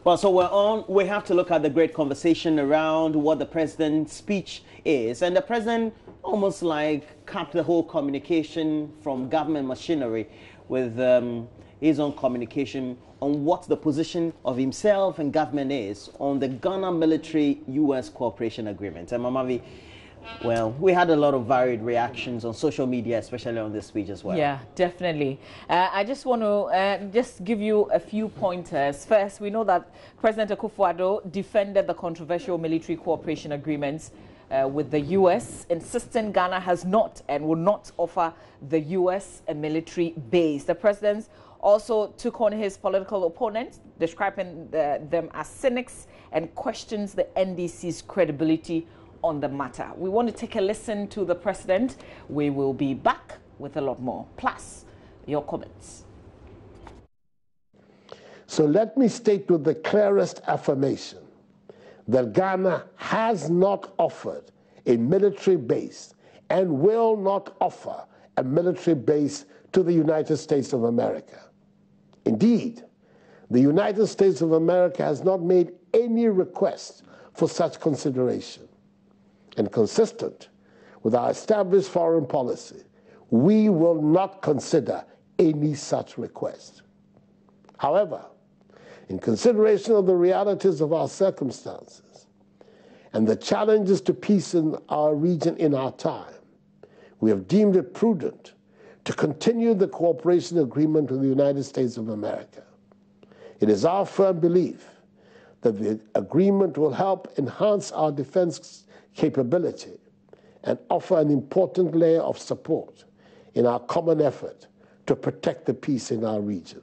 Well, so we're on. We have to look at the great conversation around what the president's speech is. And the president almost like cut the whole communication from government machinery with his own communication on what the position of himself and government is on the Ghana military-U.S. cooperation agreement. And Mamavi, well, we had a lot of varied reactions on social media, especially on this speech as well. Yeah, definitely. I just want to just give you a few pointers. First, we know that President Akufo-Addo defended the controversial military cooperation agreements with the U.S., insisting Ghana has not and will not offer the U.S. a military base. The president also took on his political opponents, describing them as cynics, and questions the NDC's credibility on the matter. We want to take a listen to the president. We will be back with a lot more, plus your comments. So let me state with the clearest affirmation that Ghana has not offered a military base and will not offer a military base to the United States of America. Indeed, the United States of America has not made any request for such consideration. And consistent with our established foreign policy, we will not consider any such request. However, in consideration of the realities of our circumstances and the challenges to peace in our region in our time, we have deemed it prudent to continue the cooperation agreement with the United States of America. It is our firm belief that the agreement will help enhance our defense capability and offer an important layer of support in our common effort to protect the peace in our region.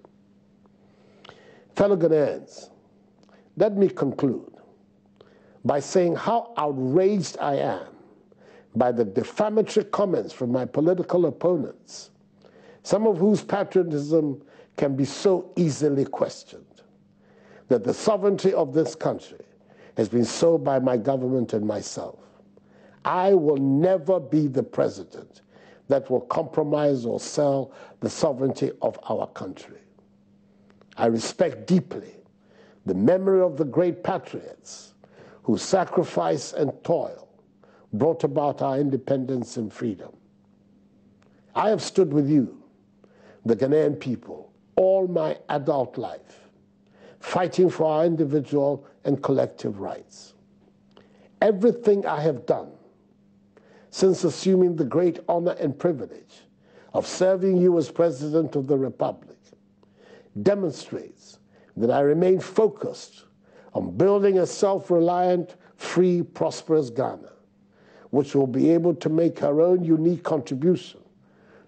Fellow Ghanaians, let me conclude by saying how outraged I am by the defamatory comments from my political opponents, some of whose patriotism can be so easily questioned, that the sovereignty of this country has been sold by my government and myself. I will never be the president that will compromise or sell the sovereignty of our country. I respect deeply the memory of the great patriots whose sacrifice and toil brought about our independence and freedom. I have stood with you, the Ghanaian people, all my adult life, fighting for our individual and collective rights. Everything I have done since assuming the great honor and privilege of serving you as President of the Republic demonstrates that I remain focused on building a self-reliant, free, prosperous Ghana, which will be able to make her own unique contribution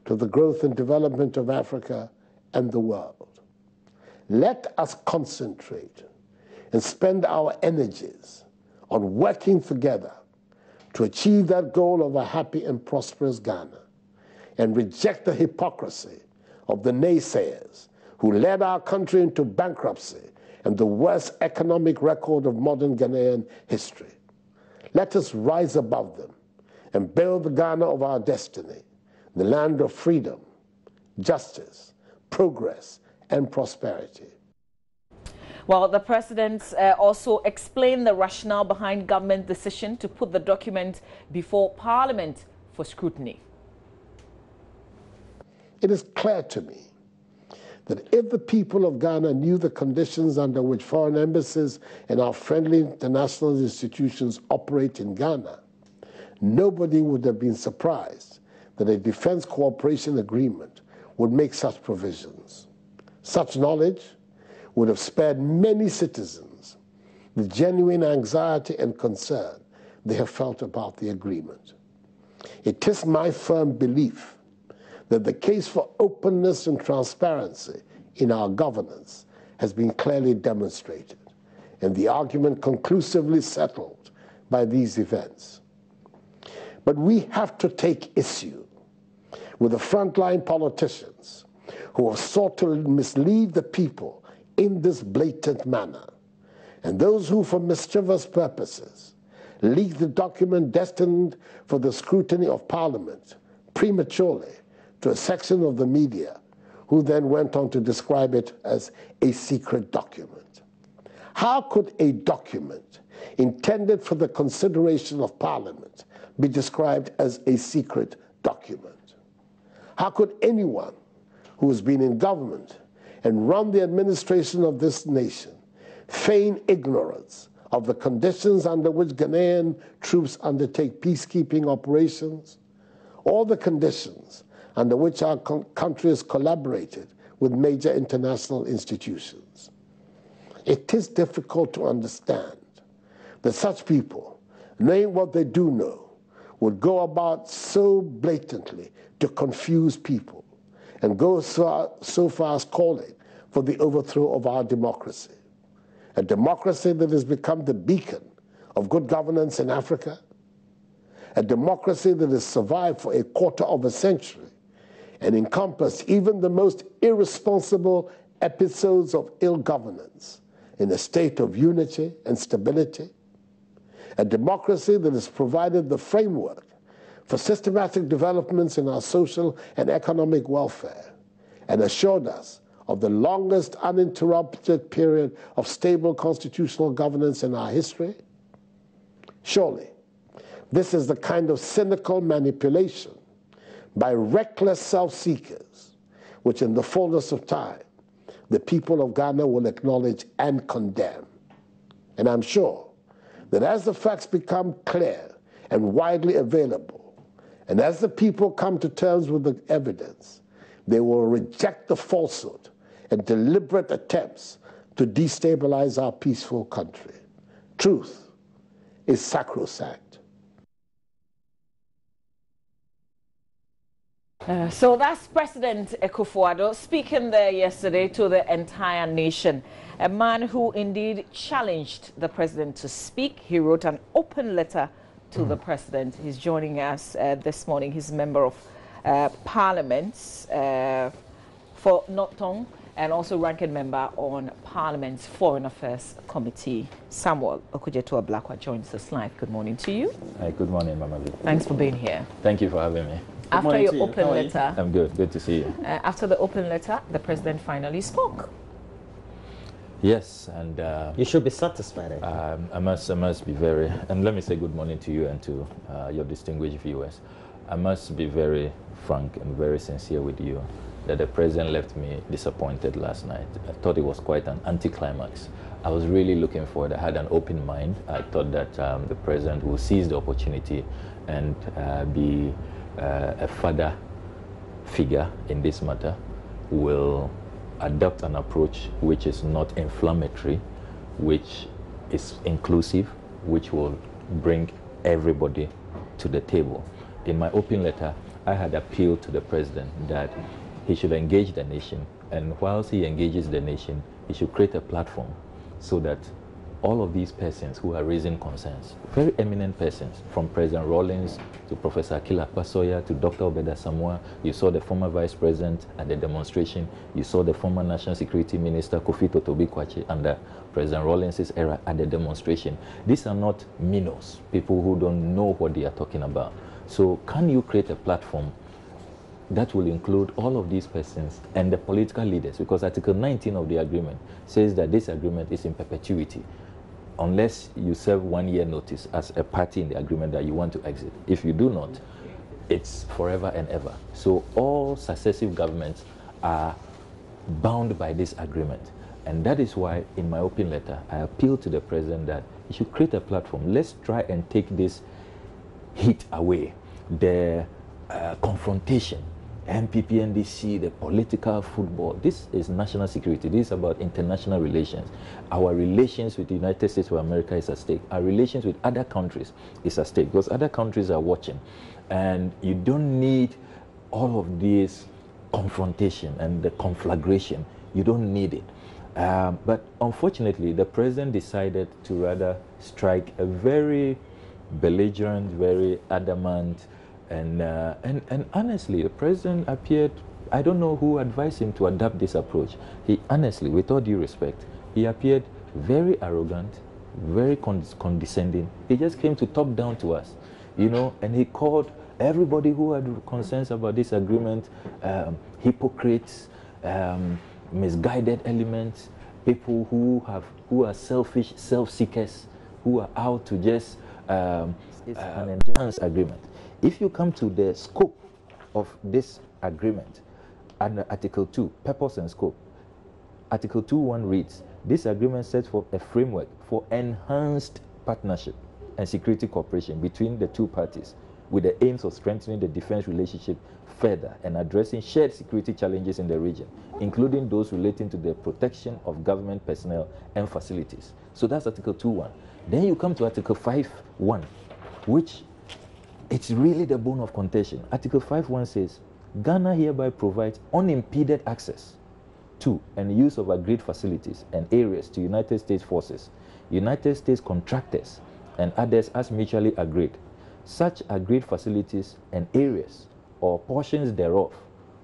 to the growth and development of Africa and the world. Let us concentrate and spend our energies on working together to achieve that goal of a happy and prosperous Ghana, and reject the hypocrisy of the naysayers who led our country into bankruptcy and the worst economic record of modern Ghanaian history. Let us rise above them and build the Ghana of our destiny, the land of freedom, justice, progress, and prosperity. Well, the president also explained the rationale behind government's decision to put the document before Parliament for scrutiny. It is clear to me that if the people of Ghana knew the conditions under which foreign embassies and our friendly international institutions operate in Ghana, nobody would have been surprised that a defense cooperation agreement would make such provisions. Such knowledge would have spared many citizens the genuine anxiety and concern they have felt about the agreement. It is my firm belief that the case for openness and transparency in our governance has been clearly demonstrated, and the argument conclusively settled by these events. But we have to take issue with the frontline politicians who have sought to mislead the people in this blatant manner, and those who, for mischievous purposes, leaked the document destined for the scrutiny of Parliament prematurely to a section of the media, who then went on to describe it as a secret document. How could a document intended for the consideration of Parliament be described as a secret document? How could anyone who has been in government and run the administration of this nation feign ignorance of the conditions under which Ghanaian troops undertake peacekeeping operations, or the conditions under which our country has collaborated with major international institutions? It is difficult to understand that such people, knowing what they do know, would go about so blatantly to confuse people and go so far as calling for the overthrow of our democracy. A democracy that has become the beacon of good governance in Africa, a democracy that has survived for a quarter of a century and encompassed even the most irresponsible episodes of ill governance in a state of unity and stability, a democracy that has provided the framework for systematic developments in our social and economic welfare and assured us of the longest uninterrupted period of stable constitutional governance in our history? Surely, this is the kind of cynical manipulation by reckless self-seekers which in the fullness of time the people of Ghana will acknowledge and condemn. And I'm sure that as the facts become clear and widely available, and as the people come to terms with the evidence, they will reject the falsehood and deliberate attempts to destabilize our peaceful country. Truth is sacrosanct. So that's President Akufo-Addo speaking there yesterday to the entire nation. A man who indeed challenged the president to speak. He wrote an open letter to the president. He's joining us this morning. He's a member of Parliament for Norton and also ranking member on Parliament's Foreign Affairs Committee. Samuel Okudzeto-Ablakwa joins us live. Good morning to you. Hi, good morning, Mama V. Thanks for being here. Thank you for having me. After your open letter, I'm good. Good to see you. After the open letter, the president finally spoke. Yes, and you should be satisfied. I must be very, and let me say good morning to you and to your distinguished viewers. I must be very frank and very sincere with you that the president left me disappointed last night. I thought it was quite an anticlimax. I was really looking forward. I had an open mind. I thought that the president will seize the opportunity and be a father figure in this matter, will adopt an approach which is not inflammatory, which is inclusive, which will bring everybody to the table. In my open letter, I had appealed to the president that he should engage the nation, and whilst he engages the nation, he should create a platform so that all of these persons who are raising concerns, very eminent persons, from President Rawlings to Professor Akila Pasoya to Dr. Obeda Samoa, you saw the former vice president at the demonstration, you saw the former national security minister Kofi Totobi-Kwache under President Rawlings' era at the demonstration. These are not minnows, people who don't know what they are talking about. So can you create a platform that will include all of these persons and the political leaders? Because Article 19 of the agreement says that this agreement is in perpetuity unless you serve 1 year notice as a party in the agreement that you want to exit. If you do not, it's forever and ever. So all successive governments are bound by this agreement. And that is why in my open letter, I appeal to the president that he should create a platform. Let's try and take this heat away, the confrontation, MPP, NDC, the political football. This is national security. This is about international relations. Our relations with the United States of America is at stake. Our relations with other countries is at stake because other countries are watching. And you don't need all of this confrontation and the conflagration. You don't need it. But unfortunately, the president decided to rather strike a very belligerent, very adamant, and honestly, the president appeared, I don't know who advised him to adopt this approach. He honestly, with all due respect, he appeared very arrogant, very condescending. He just came to talk down to us, you know, and he called everybody who had concerns about this agreement hypocrites, misguided elements, people who are selfish, self-seekers, who are out to just an endurance agreement. If you come to the scope of this agreement, under Article 2, purpose and scope, Article 2.1 reads, this agreement sets forth a framework for enhanced partnership and security cooperation between the two parties with the aims of strengthening the defense relationship further and addressing shared security challenges in the region, including those relating to the protection of government personnel and facilities. So that's Article 2.1. Then you come to Article 5.1, which it's really the bone of contention. Article 5.1 says, Ghana hereby provides unimpeded access to and use of agreed facilities and areas to United States forces, United States contractors, and others as mutually agreed. Such agreed facilities and areas or portions thereof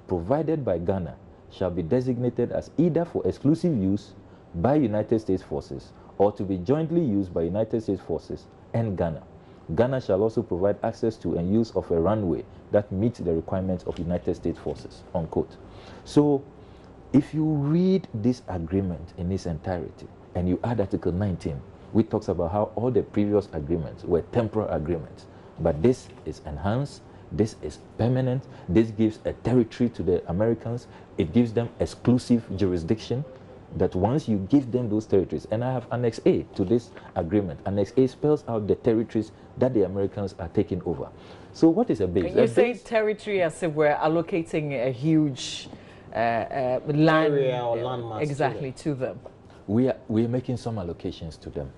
provided by Ghana shall be designated as either for exclusive use by United States forces or to be jointly used by United States forces and Ghana. Ghana shall also provide access to and use of a runway that meets the requirements of United States forces, unquote. So if you read this agreement in its entirety and you add Article 19, which talks about how all the previous agreements were temporal agreements, but this is enhanced, this is permanent, this gives a territory to the Americans, it gives them exclusive jurisdiction, that once you give them those territories, and I have Annex A to this agreement. Annex A spells out the territories that the Americans are taking over. So what is a base? You say territory as if we're allocating a huge land area or landmass exactly to them. We are making some allocations to them.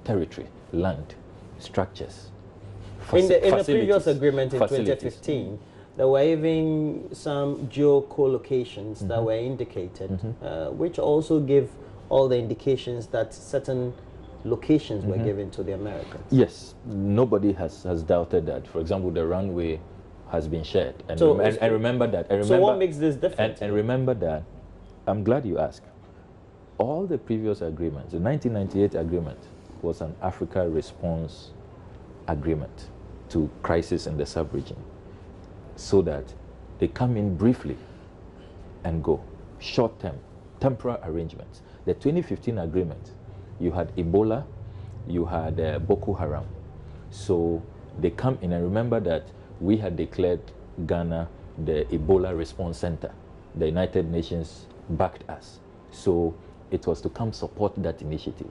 Territory, land, structures. In the previous agreement in 2015, there were even some geo-co-locations that were indicated, which also give all the indications that certain locations were given to the Americans. Yes, nobody has doubted that. For example, the runway has been shared. And, so, and remember that. So what makes this different? And remember that, I'm glad you asked. All the previous agreements, the 1998 agreement was an Africa response agreement to crisis in the sub-region, so that they come in briefly and go. Short-term, temporal arrangements. The 2015 agreement, you had Ebola, you had Boko Haram. So they come in, and remember that we had declared Ghana the Ebola Response Center. The United Nations backed us. So it was to come support that initiative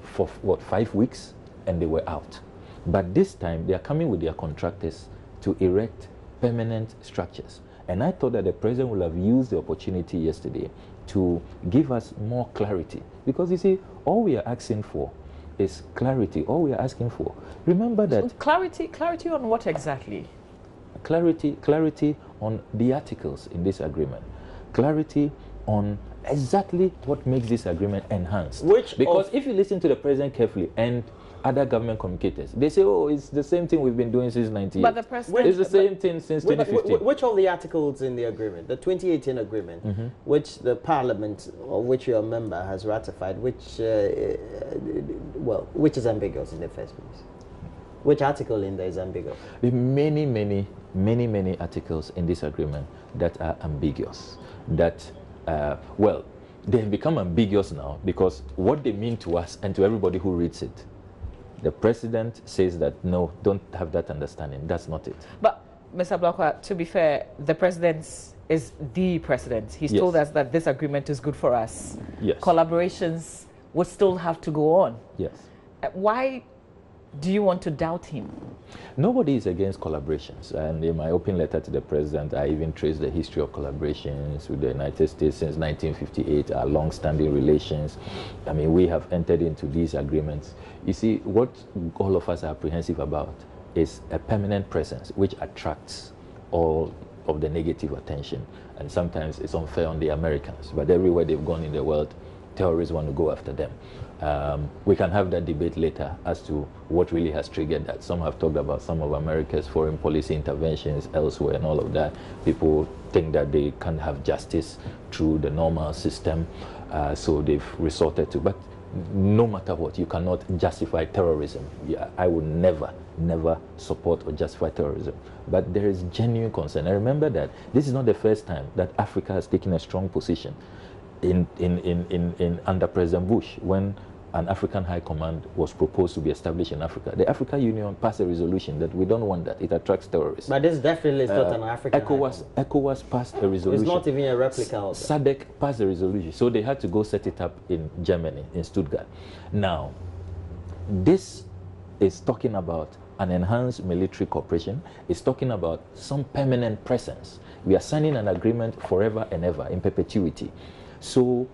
for, 5 weeks, and they were out. But this time, they are coming with their contractors to erect permanent structures. And I thought that the president would have used the opportunity yesterday to give us more clarity. Because you see, all we are asking for is clarity. All we are asking for. Remember that... So clarity on what exactly? Clarity on the articles in this agreement. Clarity on exactly what makes this agreement enhanced. Because if you listen to the president carefully and other government communicators, they say, oh, it's the same thing we've been doing since 1998. But the president... It's the same thing since 2015. Which of the articles in the agreement, the 2018 agreement, which the parliament, or which your member has ratified, which is ambiguous in the first place? Which article in there is ambiguous? There are many articles in this agreement that are ambiguous. That, well, they have become ambiguous now because what they mean to us and to everybody who reads it, the president says that, no, don't have that understanding. That's not it. But, Mr. Blakwa, to be fair, the president is the president. He's told us that this agreement is good for us. Yes. Collaborations would still have to go on. Yes. Why do you want to doubt him? Nobody is against collaborations. And in my open letter to the president, I even traced the history of collaborations with the United States since 1958, our long-standing relations. I mean, we have entered into these agreements. You see, what all of us are apprehensive about is a permanent presence which attracts all of the negative attention. And sometimes it's unfair on the Americans. But everywhere they've gone in the world, terrorists want to go after them. We can have that debate later as to what really has triggered that. Some have talked about some of America's foreign policy interventions elsewhere and all of that. People think that they can't have justice through the normal system, so they've resorted to. But no matter what, you cannot justify terrorism. Yeah, I would never support or justify terrorism. But there is genuine concern. I remember that this is not the first time that Africa has taken a strong position. under President Bush, when an African High Command was proposed to be established in Africa, the African Union passed a resolution that we don't want that. It attracts terrorists. But this definitely is not an African ECOWAS passed a resolution. It's not even a replica of that. SADC passed a resolution. So they had to go set it up in Germany, in Stuttgart. Now, this is talking about an enhanced military cooperation. It's talking about some permanent presence. We are signing an agreement forever and ever, in perpetuity. So,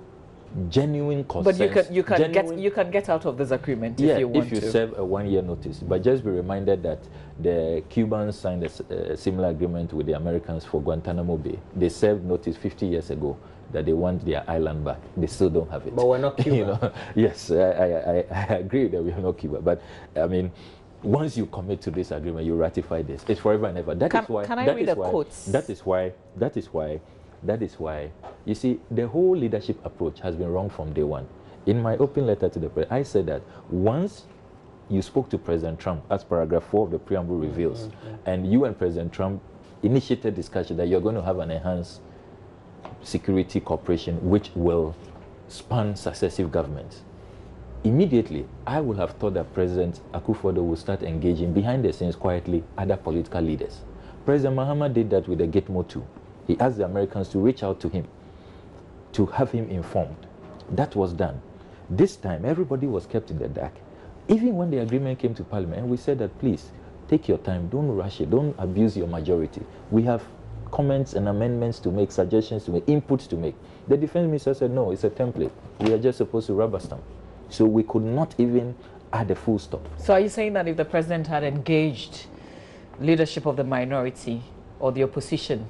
genuine concerns. But you can get out of this agreement if you want to. If you serve a 1-year notice. But just be reminded that the Cubans signed a similar agreement with the Americans for Guantanamo Bay. They served notice 50 years ago that they want their island back. They still don't have it. But we're not Cuba. You know? Yes, I agree that we are not Cuba. But I mean, once you commit to this agreement, you ratify this. It's forever and ever. Can I read the quotes? That is why, you see, the whole leadership approach has been wrong from day one. In my open letter to the president, I said that once you spoke to President Trump, as paragraph 4 of the preamble reveals, and you and President Trump initiated discussion that you're going to have an enhanced security cooperation which will span successive governments. Immediately, I would have thought that President Akufo-Addo would start engaging behind the scenes quietly other political leaders. President Mahama did that with the Gitmo 2. He asked the Americans to reach out to him, to have him informed. That was done. This time, everybody was kept in the dark. Even when the agreement came to Parliament, and we said that, please, take your time, don't rush it, don't abuse your majority. We have comments and amendments to make, suggestions to make, inputs to make. The defense minister said, no, it's a template. We are just supposed to rubber stamp. So we could not even add a full stop. So are you saying that if the president had engaged leadership of the minority or the opposition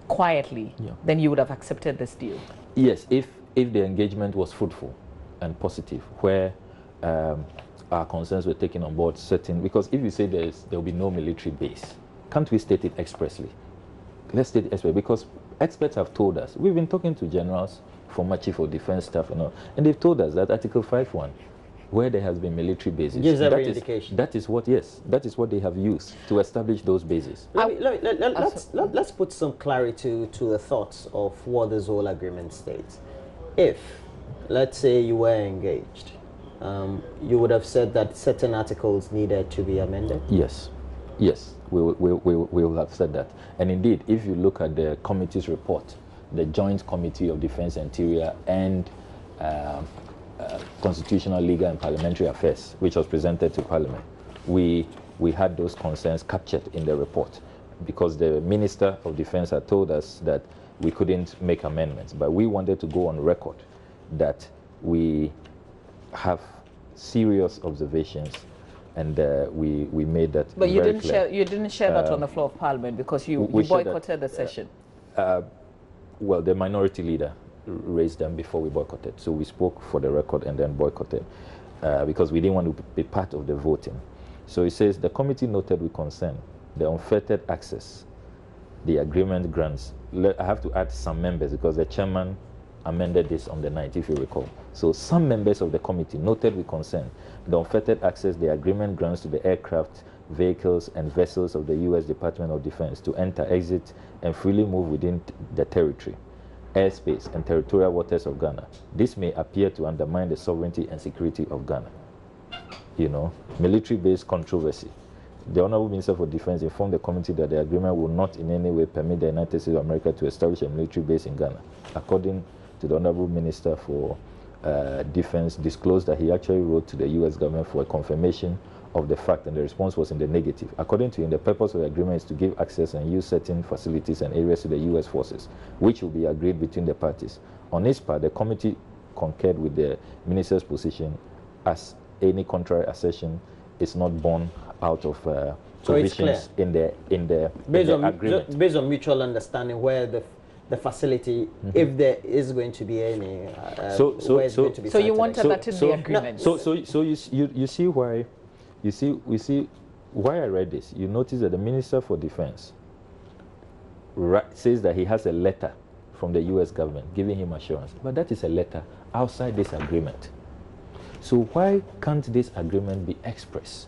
quietly, then you would have accepted this deal? Yes, if the engagement was fruitful and positive, where our concerns were taken on board, because if you say there will be no military base, can't we state it expressly? Let's state it expressly, because experts have told us, we've been talking to generals, former chief of defense staff and all, and they've told us that Article 5.1, where there has been military bases, gives every indication. That is what they have used to establish those bases. Let's put some clarity to the thoughts of what this whole agreement states. If, let's say, you were engaged, you would have said that certain articles needed to be amended? Yes, we will have said that. And indeed, if you look at the committee's report, the Joint Committee of Defense, Interior, and Constitutional, Legal, and Parliamentary Affairs, which was presented to Parliament, we had those concerns captured in the report, because the Minister of Defense had told us that we couldn't make amendments, but we wanted to go on record that we have serious observations, and we made that. But you didn't share that on the floor of Parliament, because you boycotted the session. Well, the minority leader raised them before we boycotted. So we spoke for the record and then boycotted because we didn't want to be part of the voting. So it says, the committee noted with concern the unfettered access the agreement grants. I have to add some members because the chairman amended this on the 9th, if you recall. So some members of the committee noted with concern the unfettered access the agreement grants to the aircraft, vehicles, and vessels of the U.S. Department of Defense to enter, exit, and freely move within the territory, airspace, and territorial waters of Ghana. This may appear to undermine the sovereignty and security of Ghana. You know, military-based controversy. The Honorable Minister for Defense informed the committee that the agreement will not in any way permit the United States of America to establish a military base in Ghana. According to the Honorable Minister for Defense, disclosed that he actually wrote to the U.S. government for a confirmation of the fact, and the response was in the negative. According to him, the purpose of the agreement is to give access and use certain facilities and areas to the U.S. forces, which will be agreed between the parties. On its part, the committee concurred with the minister's position, as any contrary assertion is not borne out of provisions in the agreement. Based on mutual understanding, where the facility, if there is going to be any, so you wanted that in the agreement. So you see why. You see why I read this. You notice that the Minister for Defense says that he has a letter from the U.S. government giving him assurance, but that is a letter outside this agreement. So why can't this agreement be express?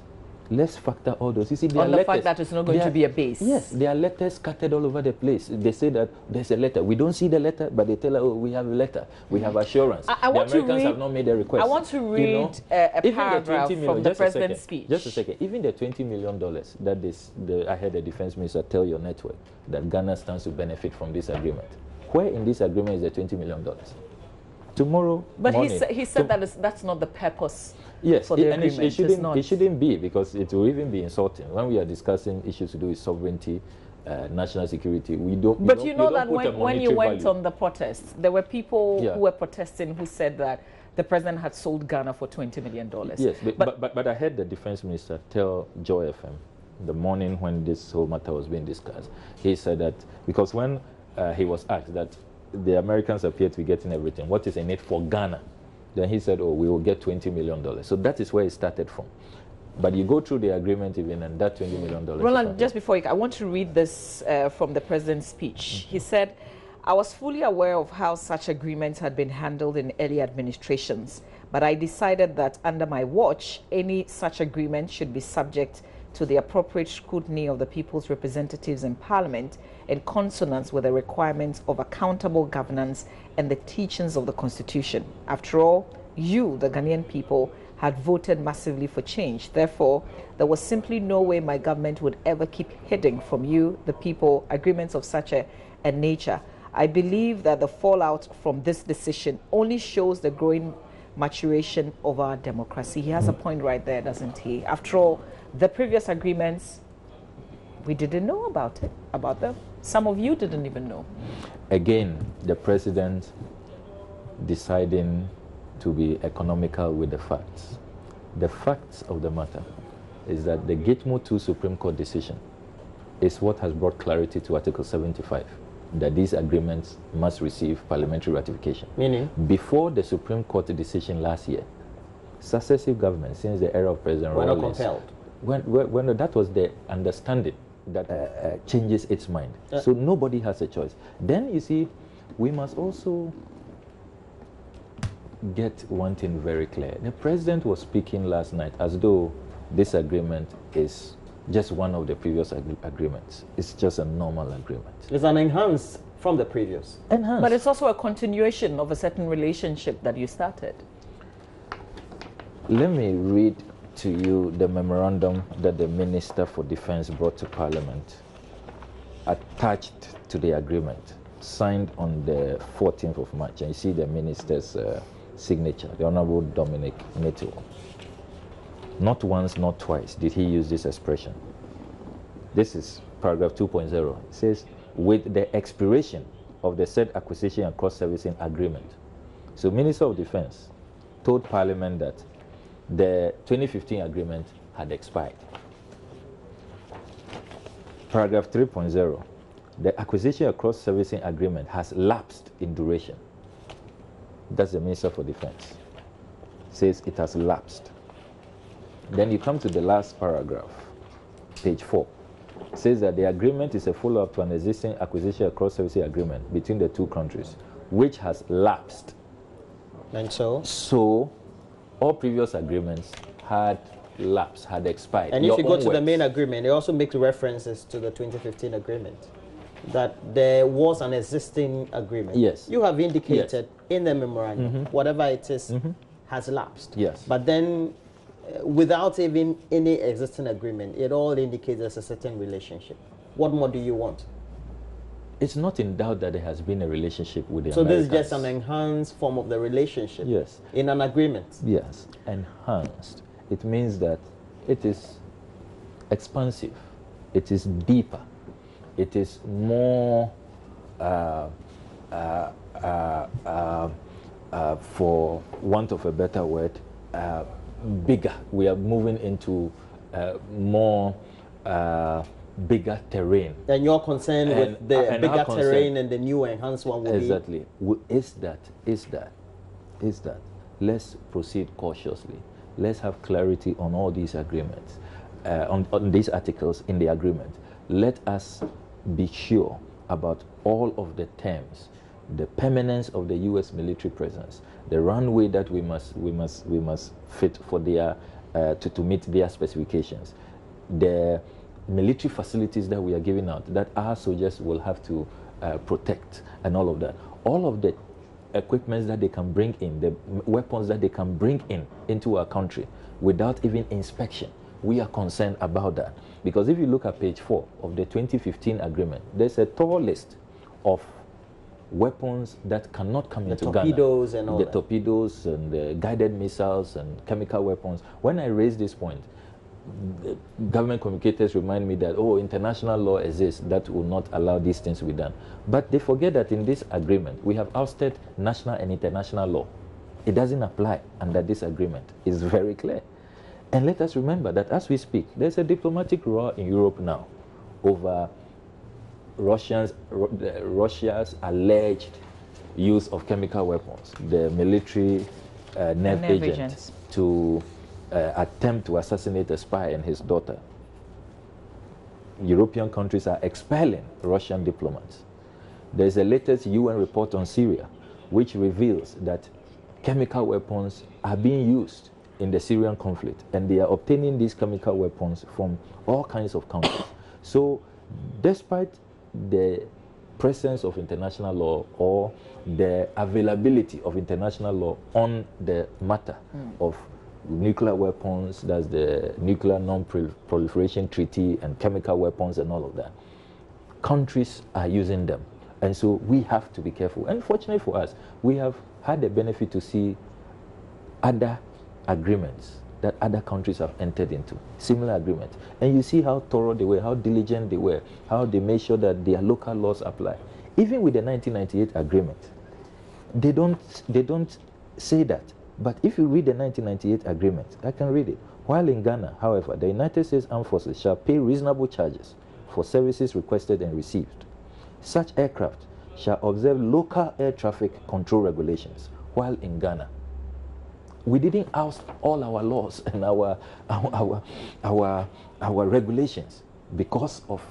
Let's factor all those. You see, on the fact that it's not going to be a base. Yes, there are letters scattered all over the place. They say that there's a letter. We don't see the letter, but they tell us, oh, we have a letter. We have assurance. I want the Americans to read, have not made a request. I want to read you know, a paragraph from the president's speech. Just a second. Even the $20 million that I heard the defense minister tell your network that Ghana stands to benefit from this agreement. Where in this agreement is the $20 million? Tomorrow but morning, he said that's not the purpose. Yes, for the and agreement. it shouldn't be, because it will even be insulting when we are discussing issues to do with sovereignty, national security. But you know that when you went on the protest, there were people Yeah. who were protesting who said that the president had sold Ghana for $20 million. Yes, but I heard the defense minister tell Joy FM the morning when this whole matter was being discussed. He said that because when he was asked that the Americans appear to be getting everything, what is in it for Ghana? Then he said, oh, we will get $20 million. So that is where it started from. But you go through the agreement even, and that $20 million. Roland, just before I want to read this from the president's speech. He said, I was fully aware of how such agreements had been handled in early administrations, but I decided that under my watch, any such agreement should be subject to the appropriate scrutiny of the people's representatives in Parliament in consonance with the requirements of accountable governance and the teachings of the Constitution. After all, you, the Ghanaian people, had voted massively for change. Therefore, there was simply no way my government would ever keep hiding from you, the people, agreements of such a nature. I believe that the fallout from this decision only shows the growing maturation of our democracy. He has a point right there, doesn't he? After all, the previous agreements, we didn't know about them. Some of you didn't even know. Again, the president deciding to be economical with the facts. The facts of the matter is that the Gitmo II Supreme Court decision is what has brought clarity to Article 75, that these agreements must receive parliamentary ratification. Meaning? Before the Supreme Court decision last year, successive governments since the era of President Were not Rawlings, compelled. when that was the understanding that changes its mind. So nobody has a choice. Then you see, we must also get one thing very clear. The president was speaking last night as though this agreement is just one of the previous agreements. It's just a normal agreement. It's an enhanced from the previous. Enhanced. But it's also a continuation of a certain relationship that you started. Let me read to you the memorandum that the Minister for Defense brought to Parliament, attached to the agreement, signed on the 14th of March. And you see the Minister's signature, the Honorable Dominic Nettle. Not once, not twice did he use this expression. This is paragraph 2.0. It says, with the expiration of the said acquisition and cross-servicing agreement. So Minister of Defense told Parliament that the 2015 agreement had expired. Paragraph 3.0, the acquisition and cross-servicing agreement has lapsed in duration. That's the Minister for Defense. Says it has lapsed. Then you come to the last paragraph, page 4. It says that the agreement is a follow-up to an existing acquisition and cross-servicing agreement between the two countries, which has lapsed. And so? So, all previous agreements had lapsed, had expired. And if you go to the main agreement, it also makes references to the 2015 agreement, that there was an existing agreement. Yes. You have indicated in the memorandum, whatever it is, has lapsed. Yes. But then, without even any existing agreement, it all indicates there's a certain relationship. What more do you want? It's not in doubt that there has been a relationship with the So Americans. this is just an enhanced form of the relationship. Yes. In an agreement. Yes, enhanced. It means that it is expansive, it is deeper, it is more, for want of a better word, bigger. We are moving into more bigger terrain. And you're concerned with the bigger concern, terrain and the new enhanced one will exactly. Is that let's proceed cautiously. Let's have clarity on all these agreements, on these articles in the agreement. Let us be sure about all of the terms, the permanence of the U.S. military presence, the runway that we must fit for their to meet their specifications. The military facilities that we are giving out, that our soldiers will have to protect, and all of that. All of the equipment that they can bring in, the weapons that they can bring into our country without even inspection. We are concerned about that. Because if you look at page 4 of the 2015 agreement, there's a thorough list of weapons that cannot come into Ghana. The torpedoes and all that. The torpedoes and the guided missiles and chemical weapons. When I raised this point, the government communicators remind me that, oh, international law exists that will not allow these things to be done. But they forget that in this agreement, we have ousted national and international law. It doesn't apply under this agreement. It's very clear. And let us remember that as we speak, there's a diplomatic roar in Europe now over Russia's alleged use of chemical weapons, the military nerve agent to attempt to assassinate a spy and his daughter. European countries are expelling Russian diplomats. There's a latest UN report on Syria which reveals that chemical weapons are being used in the Syrian conflict, and they are obtaining these chemical weapons from all kinds of countries. So despite the presence of international law or the availability of international law on the matter of nuclear weapons, that's the Nuclear Non-Proliferation Treaty, and chemical weapons and all of that, countries are using them. And so we have to be careful. And fortunately for us, we have had the benefit to see other agreements that other countries have entered into, similar agreements. And you see how thorough they were, how diligent they were, how they made sure that their local laws apply. Even with the 1998 agreement, they don't say that. But if you read the 1998 agreement, I can read it. While in Ghana, however, the United States Armed Forces shall pay reasonable charges for services requested and received. Such aircraft shall observe local air traffic control regulations while in Ghana. We didn't oust all our laws and our regulations because of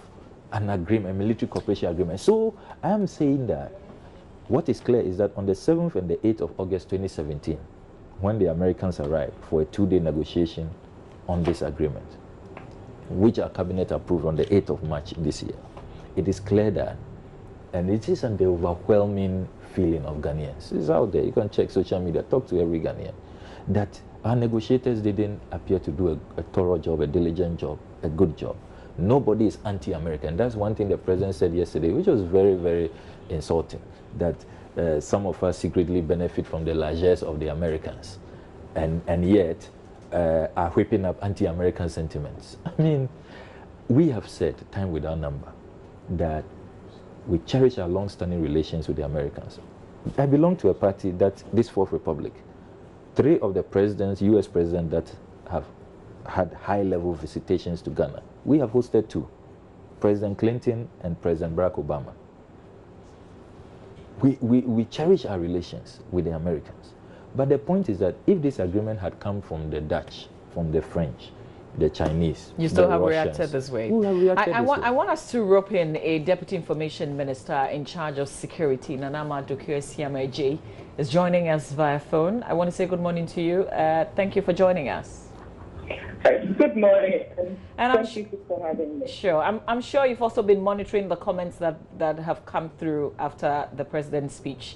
an agreement, a military cooperation agreement. So I am saying that what is clear is that on the 7th and the 8th of August 2017, when the Americans arrived for a 2-day negotiation on this agreement, which our cabinet approved on the 8th of March this year, it is clear that, and it is an overwhelming feeling of Ghanaians. It's out there. You can check social media, talk to every Ghanaian, that our negotiators didn't appear to do a thorough job, a diligent job, a good job. Nobody is anti-American. That's one thing the president said yesterday, which was very, very insulting, that some of us secretly benefit from the largesse of the Americans and yet are whipping up anti-American sentiments. I mean, we have said time without number that we cherish our long-standing relations with the Americans. I belong to a party that, this Fourth Republic, 3 of the presidents, U.S. presidents that have had high-level visitations to Ghana, we have hosted 2, President Clinton and President Barack Obama. We cherish our relations with the Americans. But the point is that if this agreement had come from the Dutch, from the French, the Chinese, you still have Russians, reacted this way. I want us to rope in a Deputy Information Minister in charge of security, Nanama Dokure-Siameji, is joining us via phone. I want to say good morning to you. Thank you for joining us. Good morning, and thank you for having me. Sure. I'm sure you've also been monitoring the comments that have come through after the president's speech.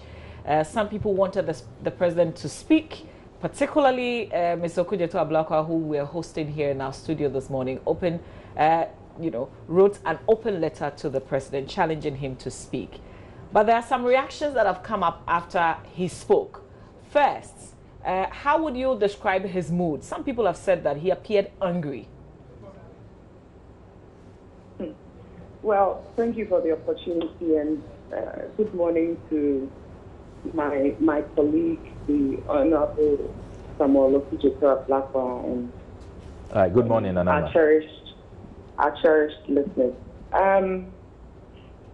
Some people wanted the president to speak, particularly Ms. Akufo-Addo, who we're hosting here in our studio this morning, wrote an open letter to the president challenging him to speak. But there are some reactions that have come up after he spoke. First, how would you describe his mood? Some people have said that he appeared angry. Well, thank you for the opportunity, and good morning to my colleague, the Honorable Samuel Akufo-Addo, and good morning, Anama. Our cherished listeners.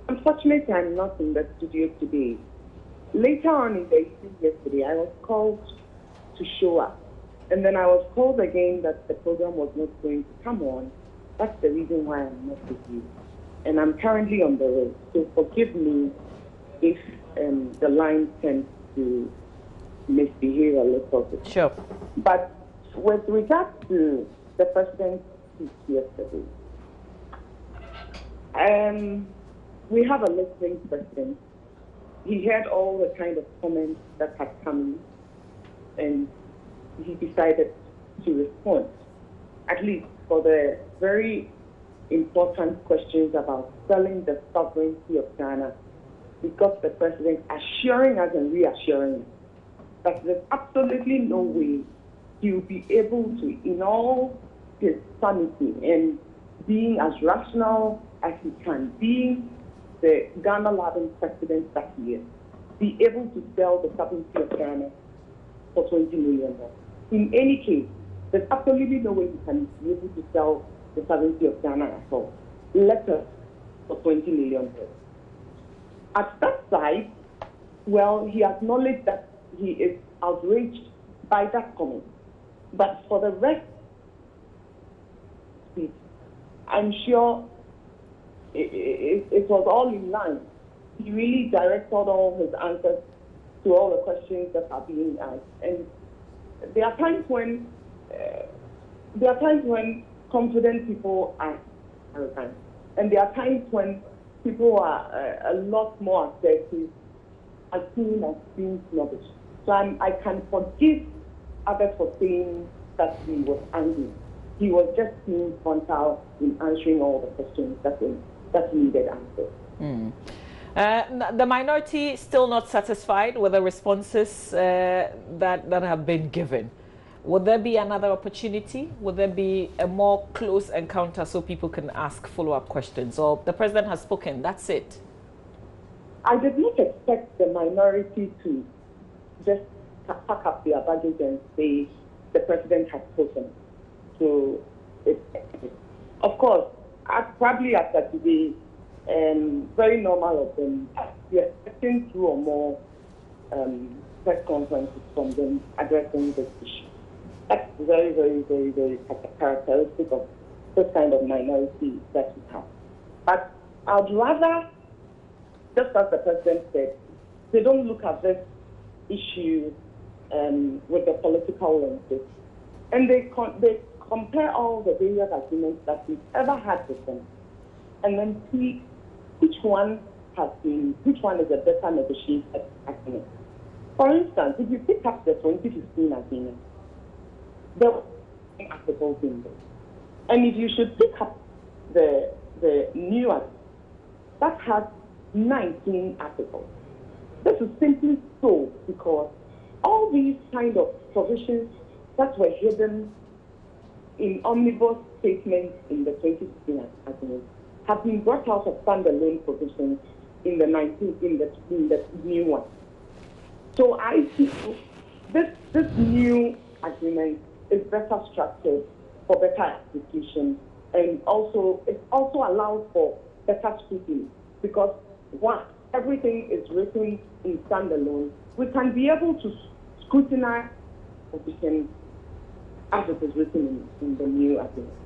Unfortunately, I'm not in the studio today. Later on in the evening yesterday, I was called to show up, and then I was called again that the program was not going to come on. That's the reason why I'm not with you, and I'm currently on the road. So forgive me if the line tends to misbehave a little bit. Sure. But with regard to the president's speech yesterday, we have a listening president. He heard all the kind of comments that had come in, and he decided to respond, at least for the very important questions about selling the sovereignty of Ghana. We got the president assuring us and reassuring us that there's absolutely no way he will be able to, in all his sanity and being as rational as he can, being the Ghana-loving president that he is, be able to sell the sovereignty of Ghana for $20 million. In any case, there's absolutely no way he can be able to sell the sovereignty of Ghana at all, let us for $20 million. At that side, well, he acknowledged that he is outraged by that comment. But for the rest, I'm sure it was all in line. He really directed all his answers to all the questions that are being asked. And there are times when confident people are arrogant, and there are times when people are a lot more assertive, as seen as being snobbish. So I can forgive others for saying that he was angry. He was just being frontal in answering all the questions that needed answers. The minority still not satisfied with the responses that have been given. Would there be another opportunity? Would there be a more close encounter so people can ask follow-up questions? Or the president has spoken, that's it? I did not expect the minority to just pack up their baggage and say the president has spoken. So, of course, probably after today, very normal of them, we are expecting 2 or more press conferences from them addressing this issue. That's very, very, very, very characteristic of this kind of minority that we have. But I'd rather, just as the president said, they don't look at this issue with the political lenses, and they compare all the various agreements that we've ever had with them, and then see which one is a better negotiated agreement. For instance, if you pick up the 2015 agreement, there were articles in there. And if you should pick up the new one, that has 19 articles. This is simply so because all these kind of provisions that were hidden in omnibus statements in the 2015 agreement have been brought out of standalone provisions in the new one. So I think this new agreement is better structured for better execution, and it also allows for better scrutiny, because once everything is written in standalone, we can be able to scrutinize positions as it is written in the new agreement.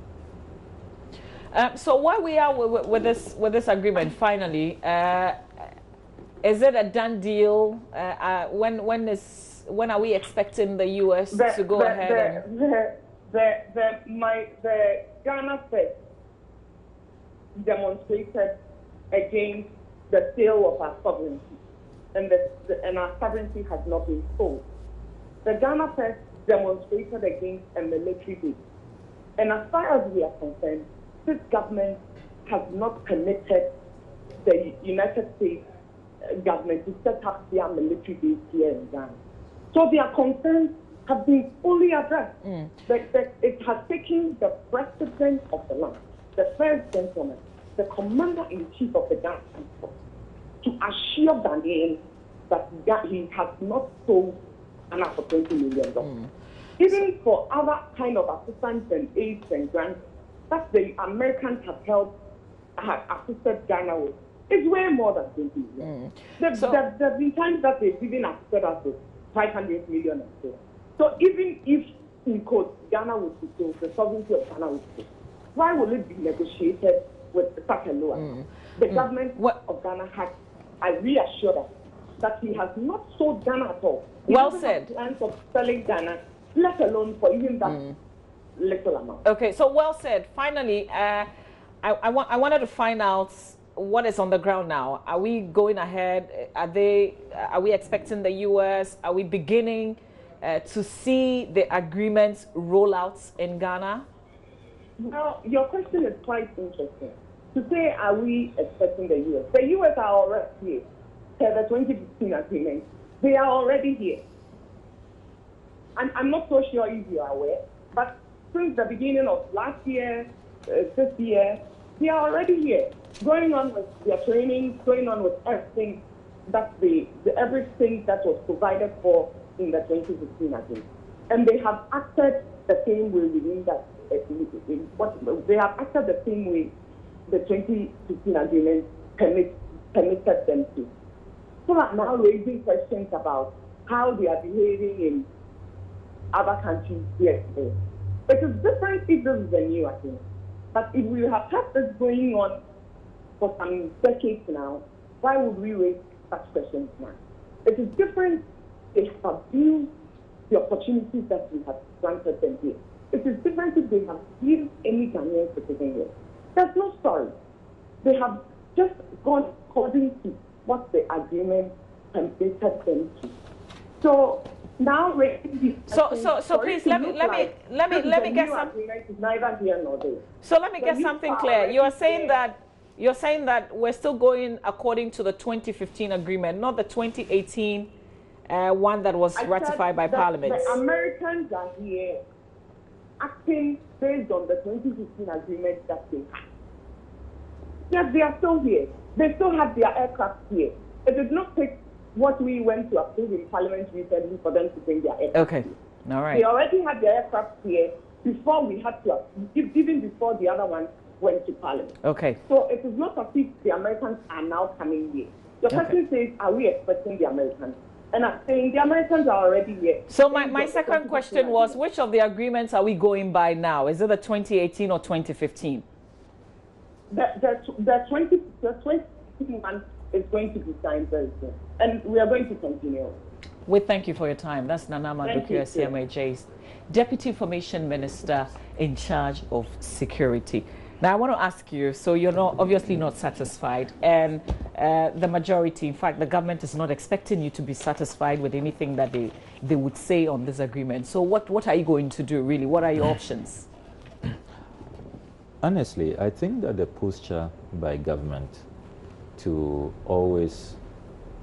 So where we are with this agreement, finally, is it a done deal? When are we expecting the U.S. to go ahead? The Ghana Fed demonstrated against the sale of our sovereignty, and our sovereignty has not been sold. The Ghana Fed demonstrated against a military base, and as far as we are concerned, this government has not permitted the United States government to set up their military base here in Ghana. So their concerns have been fully addressed. It has taken the president of the land, the first gentleman, the commander-in-chief of the Ghana Force, to assure Ghanaians that he has not sold Ghana for $20 million. Even for other kind of assistance and aids and grants that the Americans have assisted Ghana with, it's way more than $20 million. There have been times that they've even assisted us with $500 million or so. So even if, in quote, Ghana would be sold, the sovereignty of Ghana would be sold, why will it be negotiated with such a low amount? The government of Ghana has, I reassure us, that he has not sold Ghana at all. Well said. Plans of selling Ghana let alone for even that little amount. Okay, so well said. Finally, I wanted to find out what is on the ground now. Are we going ahead? Are we expecting the U.S.? Are we beginning to see the agreements roll out in Ghana? Well, your question is quite interesting. To say, are we expecting the U.S.? The U.S. are already here. The 2015 agreement, they are already here. And I'm not so sure if you are aware, but since the beginning of last year, this year, they are already here, going on with their training, going on with everything that everything that was provided for in the 2015 agreement. And they have acted the same way within that. They have acted the same way the 2015 agreement permitted them to. People are now raising questions about how they are behaving in other countries here. It is different if this is a new agreement. But if we have had this going on for some decades now, why would we raise such questions now? It is different if they have abused the opportunities that we have granted them here. It is different if they have used any Ghanaian citizen here. There's no story. They have just gone according to what the agreement permitted them to. So now, so please let me get some. Neither here nor there. So let me get something clear. You're saying that we're still going according to the 2015 agreement, not the 2018 one that was ratified by Parliament. The Americans are here acting based on the 2015 agreement that they had. Yes, they are still here. They still have their aircraft here. It did not take what we went to approve in Parliament recently for them to bring their aircraft. Okay, here. All right. They already had their aircraft here before we had to, even before the other one went to Parliament. Okay. So it is not as if the Americans are now coming here. The question says, are we expecting the Americans? And I'm saying the Americans are already here. So my second question was, which of the agreements are we going by now? Is it the 2018 or 2015? The 2015 one is going to be signed very soon. And we are going to continue. We thank you for your time. That's Nana Maduka, CMAJ's Deputy Information Minister in charge of security. Now, I want to ask you, so you're obviously not satisfied, and the majority, in fact, the government is not expecting you to be satisfied with anything that they would say on this agreement. So what are you going to do, really? What are your options? Honestly, I think that the posture by government to always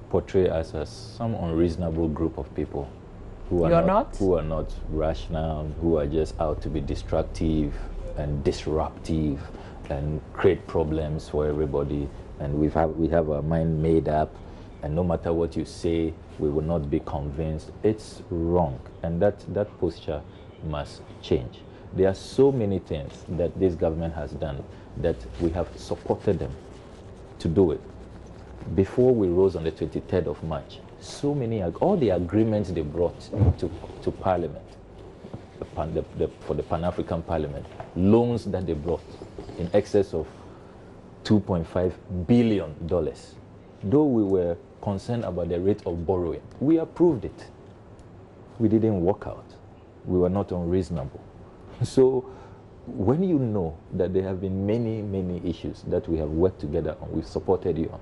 portray us as some unreasonable group of people who are not rational, who are just out to be destructive and disruptive and create problems for everybody, and we have our mind made up, and no matter what you say, we will not be convinced. It's wrong, and that posture must change. There are so many things that this government has done that we have supported them to do it. Before we rose on the 23rd of March, so many, all the agreements they brought to Parliament, for the Pan-African Parliament, loans that they brought in excess of $2.5 billion. Though we were concerned about the rate of borrowing, we approved it. We didn't walk out. We were not unreasonable. So when you know that there have been many, many issues that we have worked together on, we've supported you on.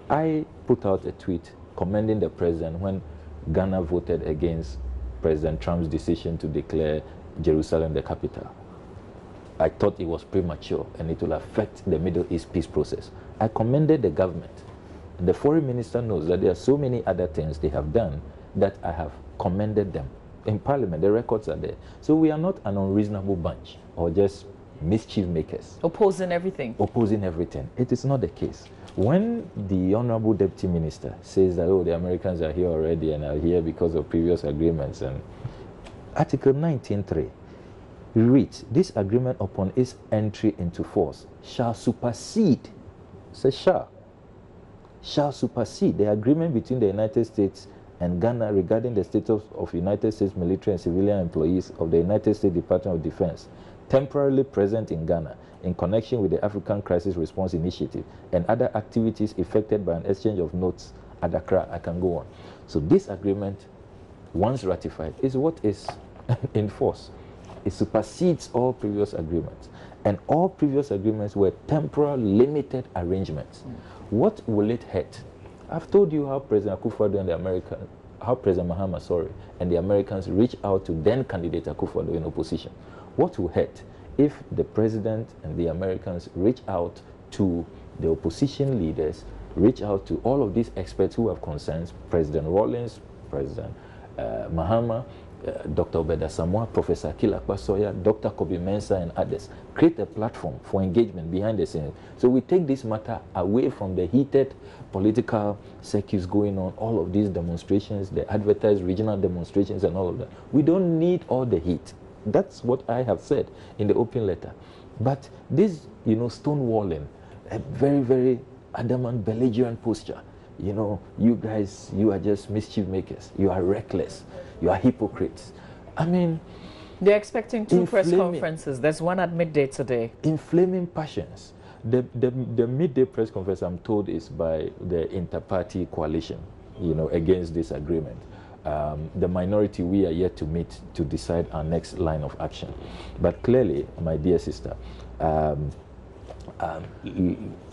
I put out a tweet commending the president when Ghana voted against President Trump's decision to declare Jerusalem the capital. I thought it was premature and it will affect the Middle East peace process. I commended the government. And the foreign minister knows that there are so many other things they have done that I have commended them. In Parliament, the records are there. So we are not an unreasonable bunch or just mischief makers. Opposing everything. Opposing everything. It is not the case. When the Honorable Deputy Minister says that, oh, the Americans are here already and are here because of previous agreements, and Article 19.3 reads, this agreement upon its entry into force shall supersede, says shall supersede the agreement between the United States and Ghana regarding the status of United States military and civilian employees of the United States Department of Defense temporarily present in Ghana in connection with the African Crisis Response Initiative and other activities effected by an exchange of notes at Accra. I can go on. So this agreement, once ratified, is what is in force. It supersedes all previous agreements. And all previous agreements were temporal, limited arrangements. What will it hurt? I've told you how President Akufo-Addo and how President Mahama, and the Americans reached out to then candidate Akufo-Addo in opposition. What will hurt if the president and the Americans reach out to the opposition leaders, reach out to all of these experts who have concerns, President Rawlings, President Mahama, Dr. Obeda Samoa, Professor Akila Kwasoya, Dr. Kobe Mensah, and others, create a platform for engagement behind the scenes. So we take this matter away from the heated political circuits going on, all of these demonstrations, the advertised regional demonstrations and all of that. We don't need all the heat. That's what I have said in the open letter. But this, stonewalling, a very, very adamant, belligerent posture, you guys, you are just mischief makers. You are reckless. You are hypocrites. I mean, they're expecting two press conferences. There's one at midday today. Inflaming passions. The midday press conference, I'm told, is by the inter-party coalition, against this agreement. The minority, we are yet to meet to decide our next line of action. But clearly, my dear sister,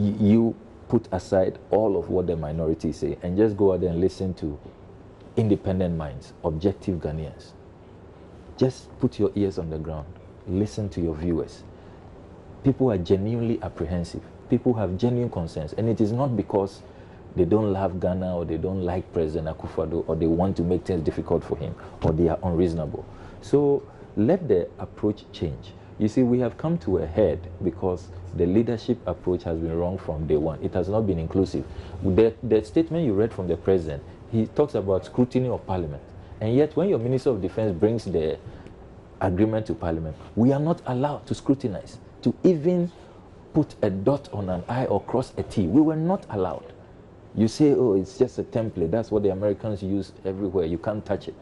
you put aside all of what the minority say and just go out there and listen to independent minds, objective Ghanaians. Just put your ears on the ground. Listen to your viewers. People are genuinely apprehensive. People have genuine concerns. And it is not because they don't love Ghana or they don't like President Akufo-Addo or they want to make things difficult for him or they are unreasonable. So let the approach change. You see, we have come to a head because the leadership approach has been wrong from day one. It has not been inclusive. The statement you read from the president, he talks about scrutiny of parliament. And yet when your Minister of Defense brings the agreement to parliament, we are not allowed to scrutinize, to even put a dot on an I or cross a T. We were not allowed. You say, oh, it's just a template. That's what the Americans use everywhere. You can't touch it.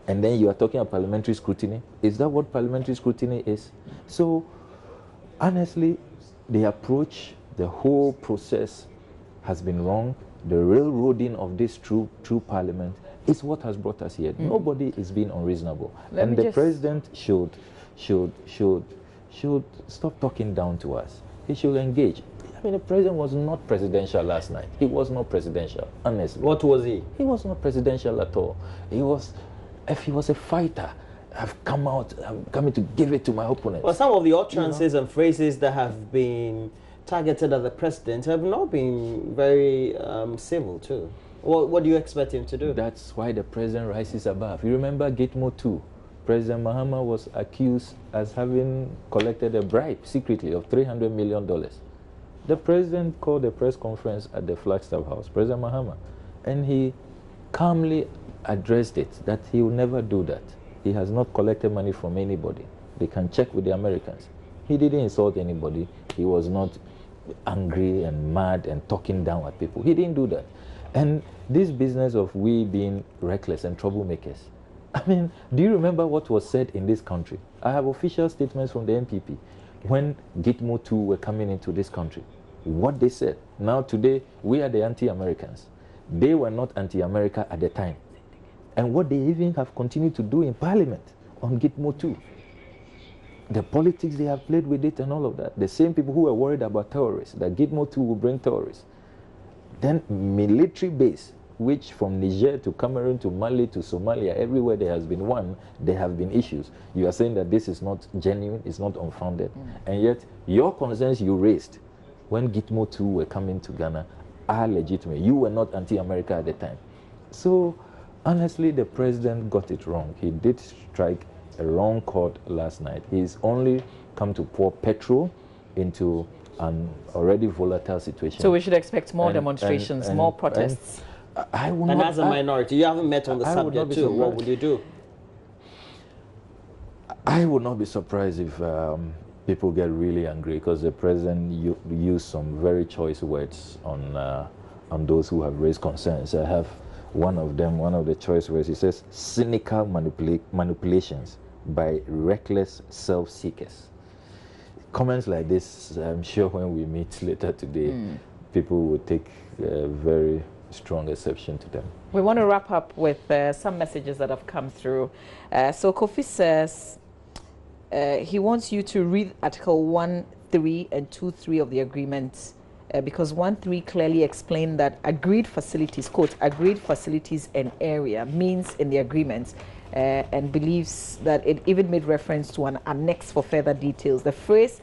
And then you are talking about parliamentary scrutiny. Is that what parliamentary scrutiny is? So, honestly, the approach, the whole process has been wrong. The railroading of this true parliament is what has brought us here. Nobody is being unreasonable. And the president should stop talking down to us. He should engage. I mean, the president was not presidential last night. He was not presidential, honestly. What was he? He was not presidential at all. If he was a fighter, I've come out, I'm coming to give it to my opponents. Well, some of the utterances and phrases that have been targeted at the president have not been very civil too. What do you expect him to do? That's why the president rises above. You remember Gitmo 2? President Mahama was accused as having collected a bribe secretly of $300 million. The president called a press conference at the Flagstaff House, President Mahama, and he calmly addressed it that he will never do that. He has not collected money from anybody. They can check with the Americans. He didn't insult anybody. He was not angry and mad and talking down at people. He didn't do that. And this business of we being reckless and troublemakers, I mean, do you remember what was said in this country? I have official statements from the NPP when Gitmo 2 were coming into this country. What they said. Now today, we are the anti-Americans. They were not anti-America at the time. And what they even have continued to do in Parliament on Gitmo 2. The politics they have played with it and all of that. The same people who were worried about terrorists, that Gitmo 2 will bring terrorists. Then military base, which from Niger to Cameroon to Mali to Somalia, everywhere there has been one, there have been issues. You are saying that this is not genuine, it's not unfounded. And yet, your concerns you raised when Gitmo 2 were coming to Ghana are legitimate. You were not anti-America at the time. So, honestly, the president got it wrong. He did strike a wrong chord last night. He's only come to pour petrol into an already volatile situation. So we should expect more demonstrations, more protests. And as a minority, you haven't met on the subject too. What would you do? I would not be surprised if people get really angry because the president used some very choice words on those who have raised concerns. I have one of them, one of the choice words. He says, cynical manipulations by reckless self-seekers. Comments like this, I'm sure when we meet later today, people will take very strong exception to them. We want to wrap up with some messages that have come through. So Kofi says he wants you to read Article 1.3 and 2.3 of the agreement because 1.3 clearly explained that agreed facilities, quote, agreed facilities and area means in the agreement and believes that it even made reference to an annex for further details. The phrase,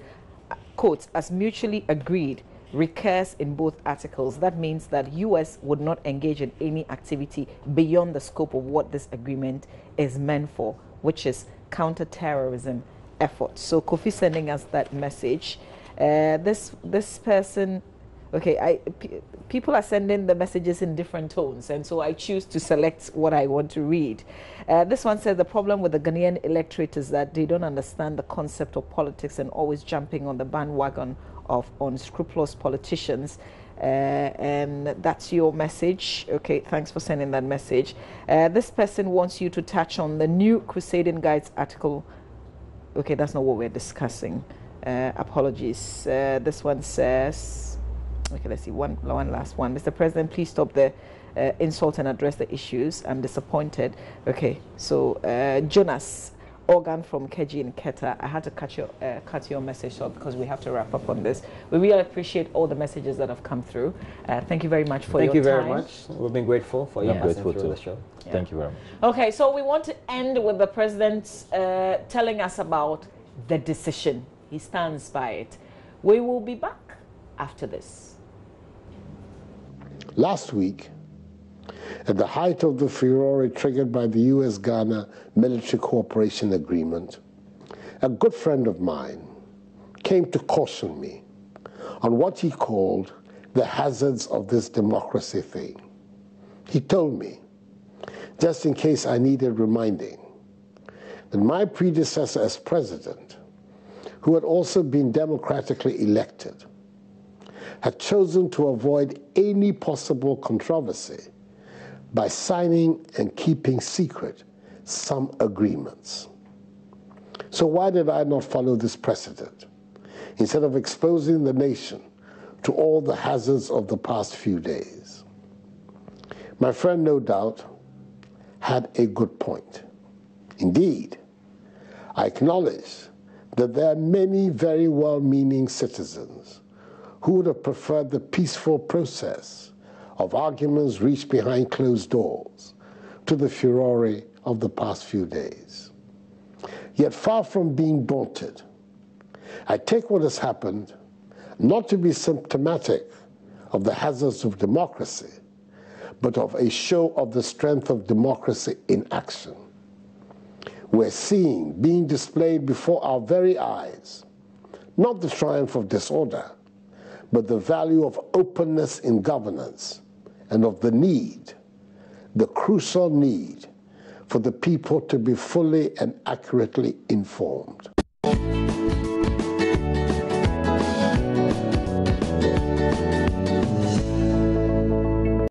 quote, as mutually agreed recurs in both articles. That means that U.S. would not engage in any activity beyond the scope of what this agreement is meant for, which is counter-terrorism efforts. So Kofi sending us that message. This person, okay, people are sending the messages in different tones, and so I choose to select what I want to read. This one says the problem with the Ghanaian electorate is that they don't understand the concept of politics and always jumping on the bandwagon of unscrupulous politicians. And that's your message. Okay, thanks for sending that message. This person wants you to touch on the new Crusading Guides article. Okay, that's not what we're discussing. Apologies. This one says, okay, let's see, one last one. Mr. President, please stop the insult and address the issues. I'm disappointed. Okay, so Jonas Organ from Keji in Keta, I had to cut your message short because we have to wrap up on this. We really appreciate all the messages that have come through. Thank you very much for your time. Thank you very much. We've been grateful for your passing through the show. Yeah. Thank you very much. Okay, so we want to end with the president telling us about the decision. He stands by it. We will be back after this. Last week, at the height of the furore triggered by the U.S.-Ghana military cooperation agreement, a good friend of mine came to caution me on what he called the hazards of this democracy thing. He told me, just in case I needed reminding, that my predecessor as president, who had also been democratically elected, had chosen to avoid any possible controversy by signing and keeping secret some agreements. So why did I not follow this precedent, instead of exposing the nation to all the hazards of the past few days? My friend, no doubt, had a good point. Indeed, I acknowledge that there are many very well-meaning citizens who would have preferred the peaceful process of arguments reached behind closed doors to the furore of the past few days. Yet far from being daunted, I take what has happened not to be symptomatic of the hazards of democracy, but of a show of the strength of democracy in action. We're seeing being displayed before our very eyes, not the triumph of disorder, but the value of openness in governance and of the need, the crucial need, for the people to be fully and accurately informed.